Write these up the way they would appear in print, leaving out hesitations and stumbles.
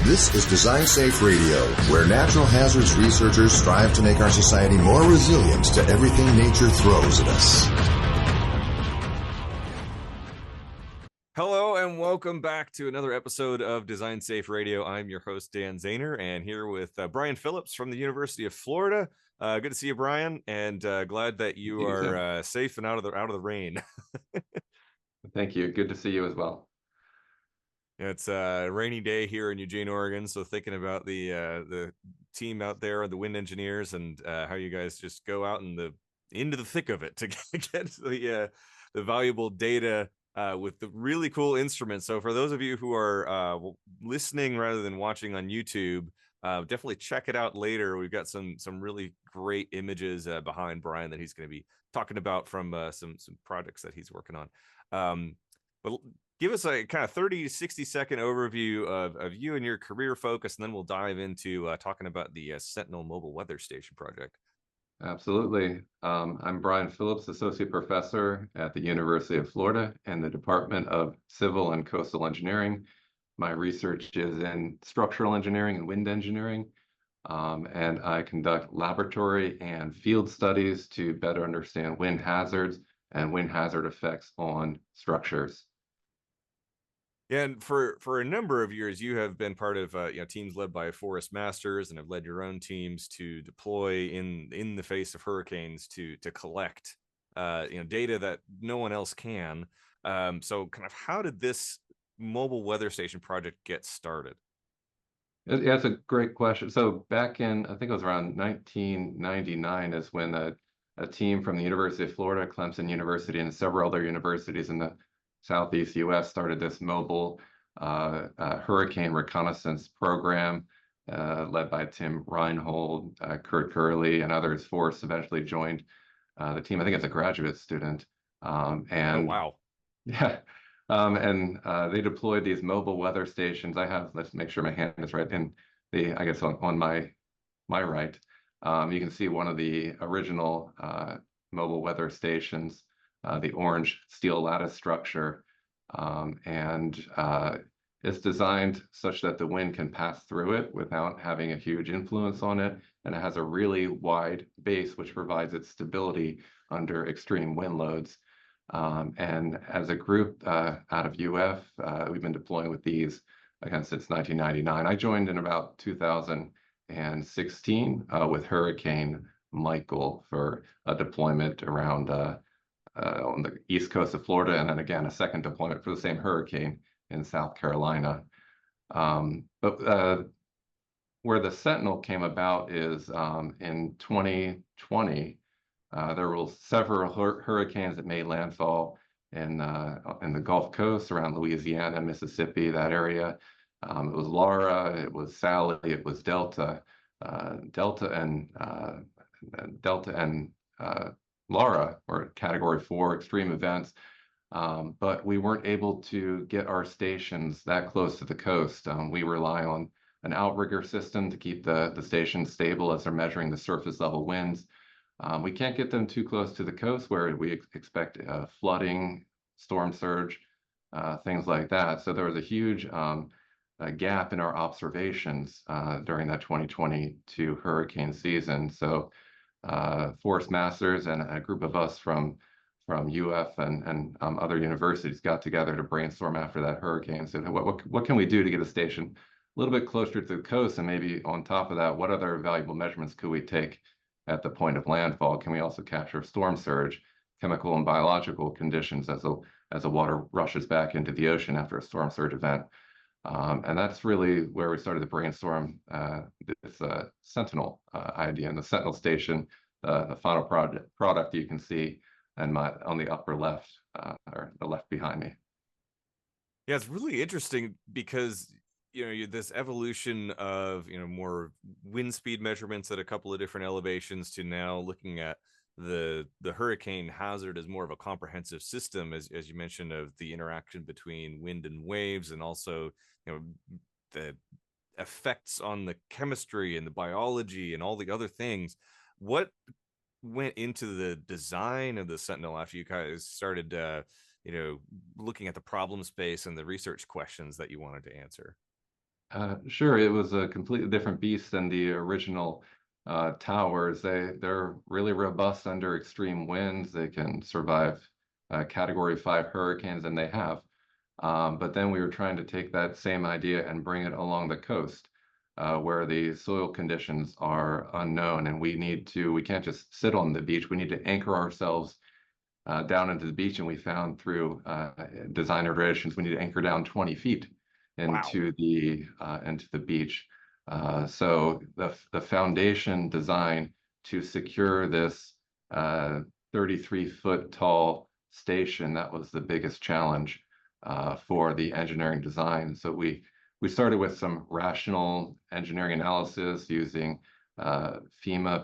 This is Design Safe Radio, where natural hazards researchers strive to make our society more resilient to everything nature throws at us. Hello and welcome back to another episode of Design Safe Radio. I'm your host, Dan Zahner, and here with Brian Phillips from the University of Florida. Good to see you, Brian, and glad that you are safe and out of the rain. Thank you. Good to see you as well. It's a rainy day here in Eugene, Oregon, so thinking about the team out there, the wind engineers, and how you guys just go out into the thick of it to get the valuable data with the really cool instruments. So for those of you who are listening rather than watching on YouTube, definitely check it out later. We've got some really great images behind Brian that he's going to be talking about from some projects that he's working on. But give us a kind of 30 to 60 second overview of you and your career focus, and then we'll dive into talking about the Sentinel Mobile Weather Station project. Absolutely. I'm Brian Phillips, Associate Professor at the University of Florida in the Department of Civil and Coastal Engineering. My research is in structural engineering and wind engineering, and I conduct laboratory and field studies to better understand wind hazards and wind hazard effects on structures. Yeah, and for a number of years, you have been part of teams led by forest masters, and have led your own teams to deploy in the face of hurricanes to collect data that no one else can. So, kind of, how did this mobile weather station project get started? Yeah, that's a great question. So back in, I think it was around 1999, is when a team from the University of Florida, Clemson University, and several other universities in the Southeast U.S. started this mobile hurricane reconnaissance program led by Tim Reinhold, Kurt Curley, and others. Forrest eventually joined the team. I think as a graduate student. Oh, wow. Yeah. And they deployed these mobile weather stations. Let's make sure my hand is right in I guess on my right. You can see one of the original mobile weather stations, the orange steel lattice structure, and it's designed such that the wind can pass through it without having a huge influence on it, and it has a really wide base which provides it stability under extreme wind loads. And as a group out of UF, we've been deploying with these again since 1999. I joined in about 2016 with Hurricane Michael for a deployment around on the east coast of Florida, and then again a second deployment for the same hurricane in South Carolina. But where the Sentinel came about is in 2020, there were several hurricanes that made landfall in the Gulf Coast around Louisiana, Mississippi, that area. It was Laura, it was Sally, it was Delta and Laura were Category 4 extreme events, but we weren't able to get our stations that close to the coast. We rely on an outrigger system to keep the stations stable as they're measuring the surface level winds. We can't get them too close to the coast where we expect flooding, storm surge, things like that. So there was a huge gap in our observations during that 2022 hurricane season. So Forest Masters and a group of us from UF and other universities got together to brainstorm after that hurricane. So what can we do to get a station a little bit closer to the coast, and maybe on top of that, what other valuable measurements could we take at the point of landfall? Can we also capture storm surge, chemical and biological conditions as the water rushes back into the ocean after a storm surge event? And that's really where we started to brainstorm this Sentinel idea. And the Sentinel station, the final product you can see on the upper left, or the left behind me. Yeah, it's really interesting because this evolution of more wind speed measurements at a couple of different elevations to now looking at the hurricane hazard as more of a comprehensive system, as you mentioned, of the interaction between wind and waves, and also the effects on the chemistry and the biology and all the other things. What went into the design of the Sentinel after you guys started looking at the problem space and the research questions that you wanted to answer? Sure, it was a completely different beast than the original towers. They're really robust under extreme winds. They can survive Category 5 hurricanes, and they have. But then we were trying to take that same idea and bring it along the coast, where the soil conditions are unknown, and we can't just sit on the beach. We need to anchor ourselves down into the beach, and we found through design iterations we need to anchor down 20 feet into the beach. So the foundation design to secure this 33-foot tall station, that was the biggest challenge for the engineering design. So we started with some rational engineering analysis using FEMA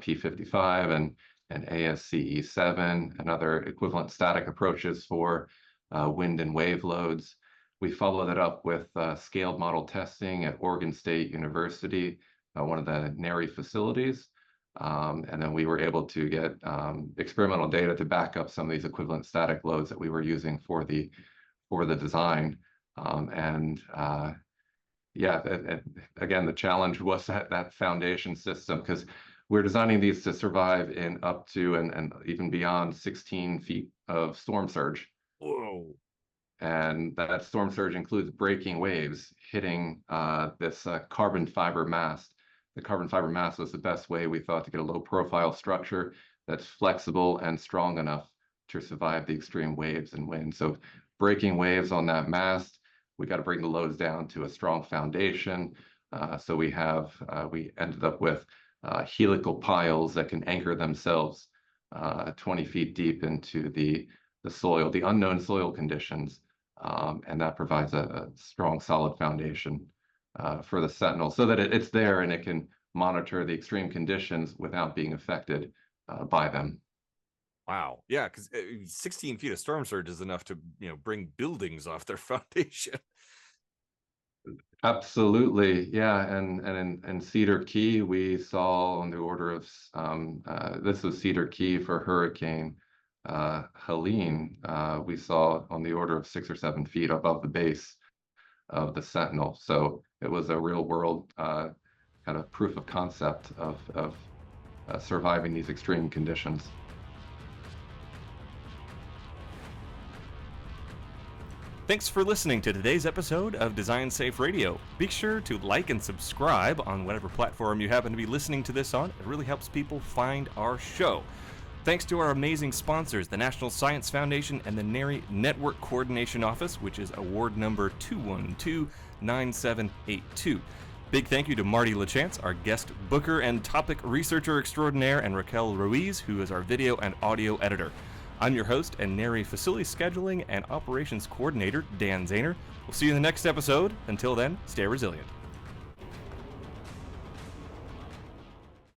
P55 and ASCE 7 and other equivalent static approaches for wind and wave loads. We followed that up with scaled model testing at Oregon State University, one of the NHERI facilities. And then we were able to get experimental data to back up some of these equivalent static loads that we were using for the design. Again, the challenge was that foundation system, because we're designing these to survive in up to and even beyond 16 feet of storm surge. Whoa. And that storm surge includes breaking waves hitting this carbon fiber mast. The carbon fiber mast was the best way we thought to get a low profile structure that's flexible and strong enough to survive the extreme waves and wind. So breaking waves on that mast, we got to bring the loads down to a strong foundation. So we ended up with helical piles that can anchor themselves 20 feet deep into the soil, the unknown soil conditions. And that provides a strong, solid foundation for the Sentinel, so that it's there and it can monitor the extreme conditions without being affected by them. Wow. Yeah, because 16 feet of storm surge is enough to bring buildings off their foundation. Absolutely, yeah. And in Cedar Key, we saw on the order of this was Cedar Key for Hurricane Helene. We saw on the order of 6 or 7 feet above the base of the Sentinel. So it was a real world kind of proof of concept of surviving these extreme conditions. Thanks for listening to today's episode of Design Safe Radio. Be sure to like and subscribe on whatever platform you happen to be listening to this on. It really helps people find our show. Thanks to our amazing sponsors, the National Science Foundation and the NHERI Network Coordination Office, which is award number 2129782. Big thank you to Marty LaChance, our guest booker and topic researcher extraordinaire, and Raquel Ruiz, who is our video and audio editor. I'm your host and NHERI Facility Scheduling and Operations Coordinator, Dan Zahner. We'll see you in the next episode. Until then, stay resilient.